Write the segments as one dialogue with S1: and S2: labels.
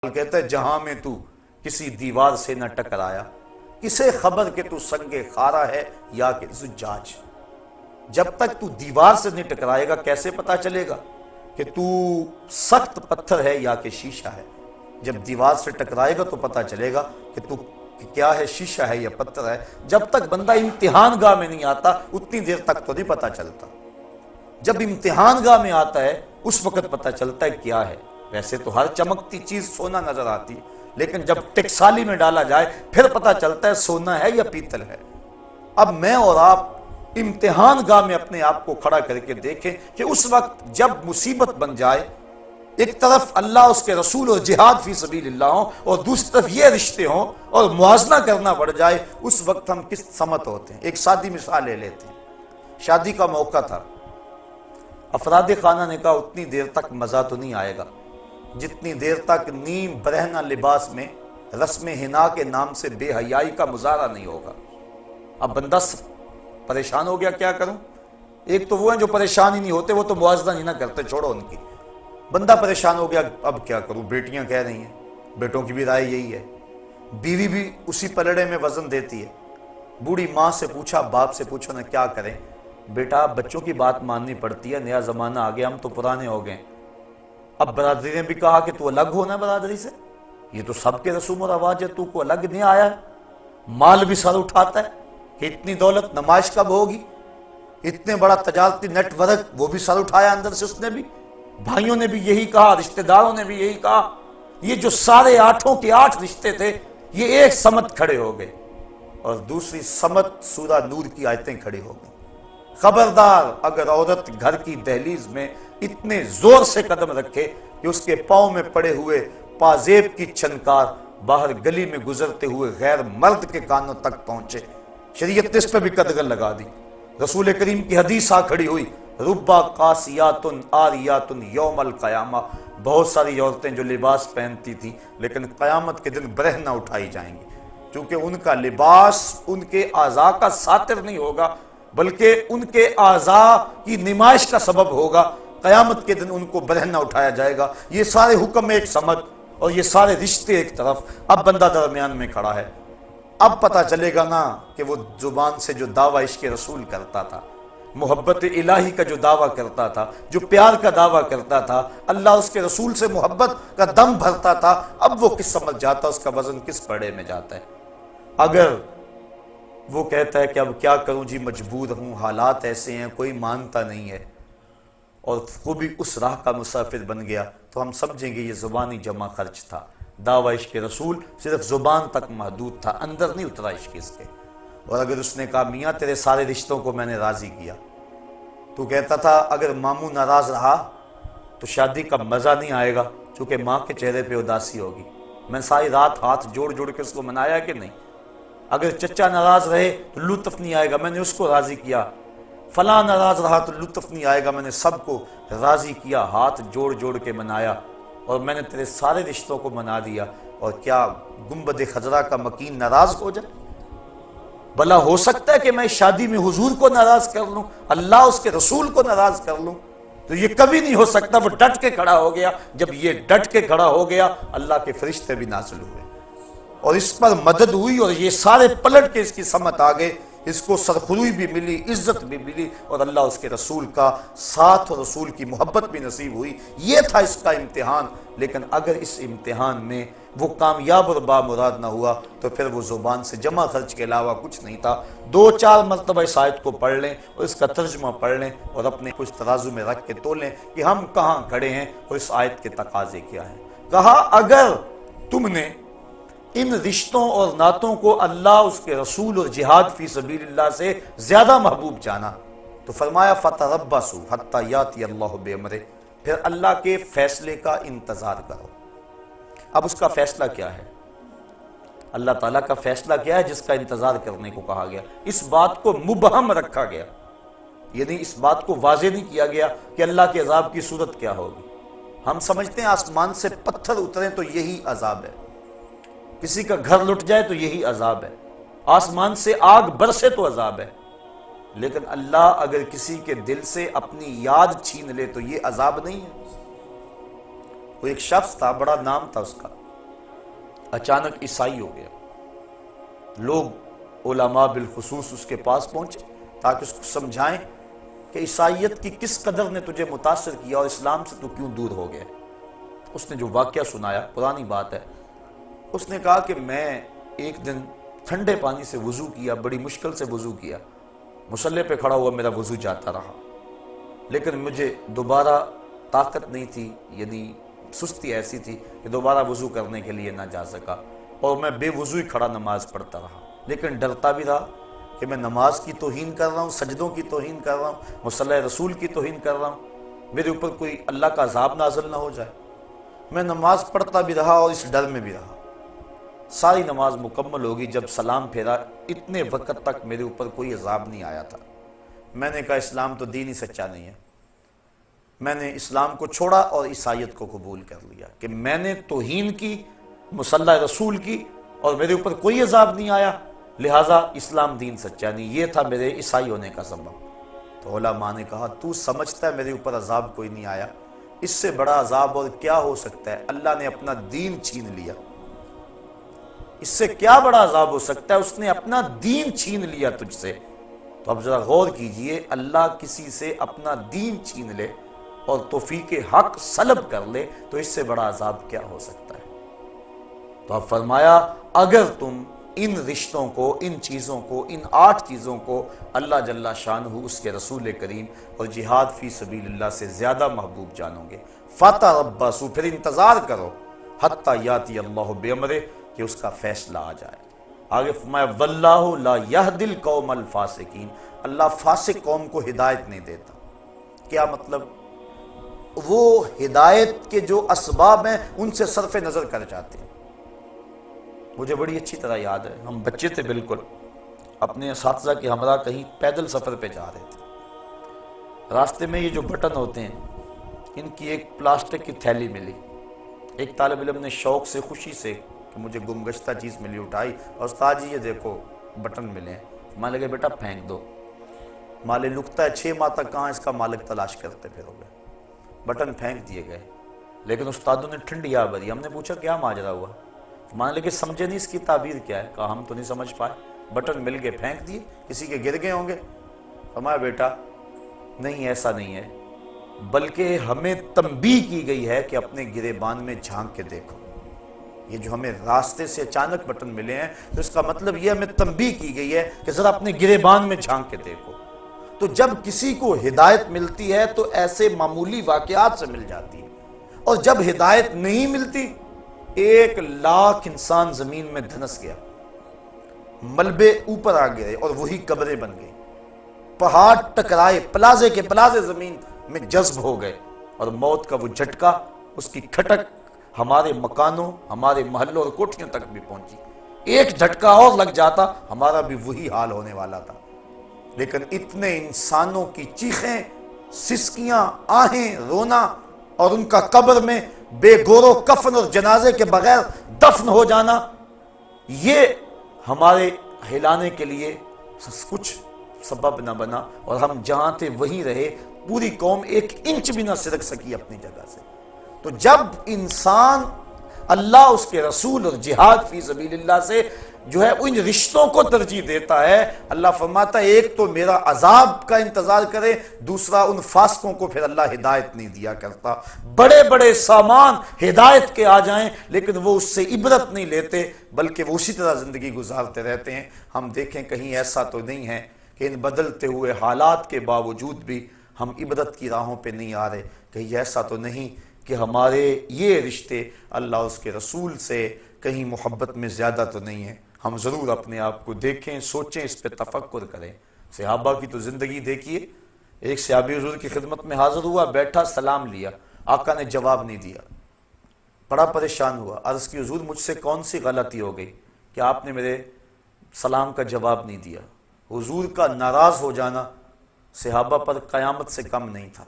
S1: کہتا ہے جہاں میں تو کسی دیوار سے نہ ٹکرایا، کسے خبر کہ تو سنگ خارا ہے یا کہ زجاج۔ جب تک تو دیوار سے نہیں ٹکرائے گا کیسے پتا چلے گا کہ تو سخت پتھر ہے یا کہ شیشہ ہے؟ جب دیوار سے ٹکرائے گا تو پتا چلے گا کہ تو کیا ہے، شیشہ ہے یا پتھر ہے۔ جب تک بندہ امتحان گاہ میں نہیں آتا اتنی دیر تک تو نہیں پتا چلتا۔ جب امتحان گاہ میں آتا ہے اس وقت پتا چلتا ہے کیا ہے۔ ویسے تو ہر چمکتی چیز سونا نظر آتی، لیکن جب ٹکسالی میں ڈالا جائے پھر پتا چلتا ہے سونا ہے یا پیتل ہے۔ اب میں اور آپ امتحان گاہ میں اپنے آپ کو کھڑا کر کے دیکھیں کہ اس وقت جب مصیبت بن جائے، ایک طرف اللہ اس کے رسول اور جہاد فی سبیل اللہ ہوں اور دوسری طرف یہ رشتے ہوں اور موازنہ کرنا پڑ جائے، اس وقت ہم کس سمت ہوتے ہیں۔ ایک سادی مثال لے لیتے ہیں۔ شادی کا موقع تھا، افراد خانہ نے کہا اتنی دیر تک مزہ تو نہیں آئے گا جتنی دیر تک نیم برہنہ لباس میں رسم حنا کے نام سے بے حیائی کا مظاہرہ نہیں ہوگا۔ اب بندہ پریشان ہو گیا، کیا کروں؟ ایک تو وہ ہیں جو پریشان ہی نہیں ہوتے، وہ تو موازنہ نہیں نہ کرتے، چھوڑو ان کی۔ بندہ پریشان ہو گیا، اب کیا کروں؟ بیٹیاں کہہ رہی ہیں، بیٹوں کی بھی رائے یہی ہے، بیوی بھی اسی پلڑے میں وزن دیتی ہے۔ بوڑھی ماں سے پوچھا، باپ سے پوچھو نا کیا کریں؟ بیٹا بچوں کی بات ماننی پڑتی ہے، نیا زمانہ آ گیا، ہم تو پرانے ہو گئے۔ اب برادری نے بھی کہا کہ تو الگ ہونا برادری سے، یہ تو سب کے رسوم و رواج ہے، تو کو الگ نہیں آیا۔ مال بھی سر اٹھاتا ہے کہ اتنی دولت نمائش کب ہوگی، اتنے بڑا تجارتی نیٹ ورک وہ بھی سر اٹھایا اندر سے اس نے بھی۔ بھائیوں نے بھی یہی کہا، رشتہ داروں نے بھی یہی کہا۔ یہ جو سارے 8 کے 8 رشتے تھے یہ ایک سمت کھڑے ہو گئے اور دوسری سمت سورہ نور کی آیتیں کھڑی ہو گئیں۔ خبردار اگر عورت گھر کی دہلیز میں اتنے زور سے قدم رکھے کہ اس کے پاؤں میں پڑے ہوئے پازیب کی چھنکار باہر گلی میں گزرتے ہوئے غیر مرد کے کانوں تک پہنچے، شریعت نے اس پہ بھی قدغن لگا دی۔ رسول کریم کی حدیث آ کھڑی ہوئی، ربا قاسیات آریات یوم القیامہ، بہت ساری عورتیں جو لباس پہنتی تھیں لیکن قیامت کے دن برہنہ اٹھائی جائیں گی، کیونکہ ان کا لباس ان کے اعضاء کا ساتر نہیں ہوگا بلکہ ان کے اعضاء کی نمائش کا سبب ہوگا۔ قیامت کے دن ان کو برہنہ اٹھایا جائے گا۔ یہ سارے حکم ایک سمت اور یہ سارے رشتے ایک طرف، اب بندہ درمیان میں کھڑا ہے۔ اب پتا چلے گا نا کہ وہ زبان سے جو دعویٰ عشق رسول کرتا تھا، محبت الہی کا جو دعویٰ کرتا تھا، جو پیار کا دعویٰ کرتا تھا، اللہ اس کے رسول سے محبت کا دم بھرتا تھا، اب وہ کس سمجھ جاتا، اس کا وزن کس پڑے میں جاتا ہے۔ اگر وہ کہتا ہے کہ اب کیا کروں جی، مجبور ہوں، حالات ایسے ہیں، کوئی مانتا نہیں ہے، اور وہ بھی اس راہ کا مسافر بن گیا، تو ہم سمجھیں گے یہ زبانی جمع خرچ تھا۔ دعویٰ عشق رسول صرف زبان تک محدود تھا، اندر نہیں اترا عشق اس کے۔ اور اگر اس نے کہا میاں تیرے سارے رشتوں کو میں نے راضی کیا، تو کہتا تھا اگر ماموں ناراض رہا تو شادی کا مزہ نہیں آئے گا، چونکہ ماں کے چہرے پہ اداسی ہوگی، میں ساری رات ہاتھ جوڑ جوڑ کے اس کو منایا کہ نہیں۔ اگر چچا ناراض رہے تو لطف نہیں آئے گا، میں نے اس کو راضی کیا۔ فلاں ناراض رہا تو لطف نہیں آئے گا، میں نے سب کو راضی کیا، ہاتھ جوڑ جوڑ کے منایا، اور میں نے تیرے سارے رشتوں کو منا دیا۔ اور کیا گنبد خضرا کا مکین ناراض ہو جائے؟ بھلا ہو سکتا ہے کہ میں شادی میں حضور کو ناراض کر لوں، اللہ اس کے رسول کو ناراض کر لوں؟ تو یہ کبھی نہیں ہو سکتا۔ وہ ڈٹ کے کھڑا ہو گیا، جب یہ ڈٹ کے کھڑا ہو گیا اللہ کے فرشتے بھی نازل ہوئے اور اس پر مدد ہوئی، اور یہ سارے پلٹ کے اس کی سمت آ گئے، اس کو سرخروئی بھی ملی، عزت بھی ملی، اور اللہ اس کے رسول کا ساتھ اور رسول کی محبت بھی نصیب ہوئی۔ یہ تھا اس کا امتحان۔ لیکن اگر اس امتحان میں وہ کامیاب اور بامراد نہ ہوا تو پھر وہ زبان سے جمع خرچ کے علاوہ کچھ نہیں تھا۔ 2-4 مرتبہ اس آیت کو پڑھ لیں اور اس کا ترجمہ پڑھ لیں اور اپنے کچھ ترازو میں رکھ کے تولیں کہ ہم کہاں کھڑے ہیں اور اس آیت کے تقاضے کیا ہیں۔ کہا اگر تم نے ان رشتوں اور نعتوں کو اللہ، اس کے رسول اور جہاد فی سبیل اللہ سے زیادہ محبوب جانا تو فرمایا فتربصوا حتی یاتی اللہ بامرہ، پھر اللہ کے فیصلے کا انتظار کرو۔ اب اس کا فیصلہ کیا ہے؟ اللہ تعالیٰ کا فیصلہ کیا ہے جس کا انتظار کرنے کو کہا گیا؟ اس بات کو مبہم رکھا گیا، یعنی اس بات کو واضح نہیں کیا گیا کہ اللہ کے عذاب کی صورت کیا ہوگی۔ ہم سمجھتے ہیں آسمان سے پتھر اتریں تو یہی عذاب ہے، کسی کا گھر لٹ جائے تو یہی عذاب ہے، آسمان سے آگ برسے تو عذاب ہے، لیکن اللہ اگر کسی کے دل سے اپنی یاد چھین لے تو یہ عذاب نہیں ہے۔ وہ ایک شخص تھا، بڑا نام تھا اس کا، اچانک عیسائی ہو گیا. لوگ علماء بالخصوص اس کے پاس پہنچے تاکہ اس کو سمجھائیں کہ عیسائیت کی کس قدر نے تجھے متاثر کیا اور اسلام سے تو کیوں دور ہو گیا. اس نے جو واقعہ سنایا پرانی بات ہے. اس نے کہا کہ میں ایک دن ٹھنڈے پانی سے وضو کیا, بڑی مشکل سے وضو کیا, مصلی پہ کھڑا ہوا میرا وضو جاتا رہا, لیکن مجھے دوبارہ طاقت نہیں تھی, یعنی سستی ایسی تھی کہ دوبارہ وضو کرنے کے لیے نہ جا سکا, اور میں بے وضو ہی کھڑا نماز پڑھتا رہا. لیکن ڈرتا بھی رہا کہ میں نماز کی توہین کر رہا ہوں, سجدوں کی توہین کر رہا ہوں, مصلی رسول کی توہین کر رہا ہوں, میرے اوپر کوئی اللہ کا عذاب نازل نہ ہو جائے. میں نماز پڑھتا بھی رہا اور اس ڈر میں بھی رہا. ساری نماز مکمل ہوگی, جب سلام پھیرا اتنے وقت تک میرے اوپر کوئی عذاب نہیں آیا تھا. میں نے کہا اسلام تو دین ہی سچا نہیں ہے. میں نے اسلام کو چھوڑا اور عیسائیت کو قبول کر لیا کہ میں نے توہین کی مصلی رسول کی اور میرے اوپر کوئی عذاب نہیں آیا, لہٰذا اسلام دین سچا نہیں. یہ تھا میرے عیسائی ہونے کا سبب. تو علماء نے کہا تو سمجھتا ہے میرے اوپر عذاب کوئی نہیں آیا, اس سے بڑا عذاب اور کیا ہو سکتا ہے؟ اللہ نے اپنا دین چھین لیا. اس سے کیا بڑا عذاب ہو سکتا ہے؟ اس نے اپنا دین چھین لیا تجھ سے. تو اب ذرا غور کیجئے, اللہ کسی سے اپنا دین چھین لے اور توفیق حق سلب کر لے تو اس سے بڑا عذاب کیا ہو سکتا ہے؟ تو اب فرمایا اگر تم ان رشتوں کو, ان چیزوں کو, ان 8 چیزوں کو اللہ جل شانہ, اس کے رسول کریم اور جہاد فی سبیل اللہ سے زیادہ محبوب جانو گے, فتربصوا, پھر انتظار کرو, حتی یاتی اللہ بامرہ, کہ اس کا فیصلہ آ جائے. آگے فرمایا واللہ لا یہدی القوم الفاسقین, اللہ فاسق قوم کو ہدایت نہیں دیتا. کیا مطلب؟ وہ ہدایت کے جو اسباب ہیں ان سے صرف نظر کر جاتے ہیں. مجھے بڑی اچھی طرح یاد ہے, ہم بچے تھے بالکل, اپنے اساتذہ کے ہمراہ کہیں پیدل سفر پہ جا رہے تھے. راستے میں یہ جو بٹن ہوتے ہیں ان کی ایک پلاسٹک کی تھیلی ملی. ایک طالب علم نے شوق سے, خوشی سے کہ مجھے گمگشتہ چیز ملی, اٹھائی, اور استاد جی یہ دیکھو بٹن ملے ہیں. مان لگے بیٹا پھینک دو, مالے لکتا ہے 6 ماہ تک کہاں اس کا مالک تلاش کرتے پھرو گے. بٹن پھینک دیے گئے, لیکن استادوں نے ٹھنڈی آ بھری. ہم نے پوچھا کیا ماجرا ہوا؟ مان لے کہ سمجھے نہیں اس کی تعبیر کیا ہے. کہا ہم تو نہیں سمجھ پائے, بٹن مل گئے پھینک دیے, کسی کے گر گئے ہوں گے. فرمایا بیٹا نہیں, ایسا نہیں ہے, بلکہ ہمیں تنبیہ کی گئی ہے کہ اپنے گریبان میں جھانک کے دیکھو. یہ جو ہمیں راستے سے اچانک بٹن ملے ہیں تو اس کا مطلب یہ ہمیں تنبیہ کی گئی ہے کہ ذرا اپنے گریبان میں جھانک کے دیکھو. تو جب کسی کو ہدایت ملتی ہے تو ایسے معمولی واقعات سے مل جاتی ہے, اور جب ہدایت نہیں ملتی, 1,00,000 انسان زمین میں دھنس گیا, ملبے اوپر آ گئے اور وہی قبریں بن گئی, پہاڑ ٹکرائے, پلازے کے پلازے زمین میں جذب ہو گئے, اور موت کا وہ جھٹکا, اس کی کھٹک ہمارے مکانوں, ہمارے محلوں اور کوٹھیوں تک بھی پہنچی. ایک جھٹکا اور لگ جاتا ہمارا بھی وہی حال ہونے والا تھا. لیکن اتنے انسانوں کی چیخیں, سسکیاں, آہیں, رونا, اور ان کا قبر میں بے گور و کفن اور جنازے کے بغیر دفن ہو جانا, یہ ہمارے ہلانے کے لیے کچھ سبب نہ بنا, اور ہم جہاں تھے وہیں رہے. پوری قوم 1 انچ بھی نہ سرک سکی اپنی جگہ سے. تو جب انسان اللہ, اس کے رسول اور جہاد فی سبیل اللہ سے جو ہے ان رشتوں کو ترجیح دیتا ہے, اللہ فرماتا ہے ایک تو میرا عذاب کا انتظار کرے, دوسرا ان فاسقوں کو پھر اللہ ہدایت نہیں دیا کرتا. بڑے بڑے سامان ہدایت کے آ جائیں لیکن وہ اس سے عبرت نہیں لیتے, بلکہ وہ اسی طرح زندگی گزارتے رہتے ہیں. ہم دیکھیں کہیں ایسا تو نہیں ہے کہ ان بدلتے ہوئے حالات کے باوجود بھی ہم عبرت کی راہوں پہ نہیں آ رہے. کہیں ایسا تو نہیں کہ ہمارے یہ رشتے اللہ اس کے رسول سے کہیں محبت میں زیادہ تو نہیں ہے. ہم ضرور اپنے آپ کو دیکھیں, سوچیں, اس پہ تفکر کریں. صحابہ کی تو زندگی دیکھیے. ایک صحابی حضور کی خدمت میں حاضر ہوا, بیٹھا, سلام لیا, آقا نے جواب نہیں دیا, بڑا پریشان ہوا, عرض کی حضور مجھ سے کون سی غلطی ہو گئی کہ آپ نے میرے سلام کا جواب نہیں دیا. حضور کا ناراض ہو جانا صحابہ پر قیامت سے کم نہیں تھا.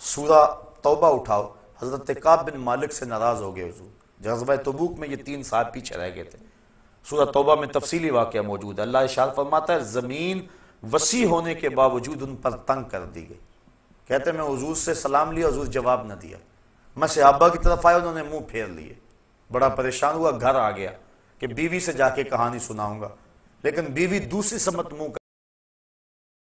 S1: سورہ توبہ اٹھاؤ, حضرت کعب بن مالک سے ناراض ہو گئے حضور. غزوہ تبوک میں یہ 3 صاحب پیچھے رہ گئے تھے. سورہ توبہ میں تفصیلی واقعہ موجود ہے. اللہ ارشاد فرماتا ہے زمین وسیع ہونے کے باوجود ان پر تنگ کر دی گئی. کہتے ہیں میں حضور سے سلام لیا, حضور جواب نہ دیا. میں صحابہ کی طرف آیا, انہوں نے منہ پھیر لیے. بڑا پریشان ہوا، گھر آ گیا کہ بیوی سے جا کے کہانی سناؤں گا، لیکن بیوی دوسری سمت منہ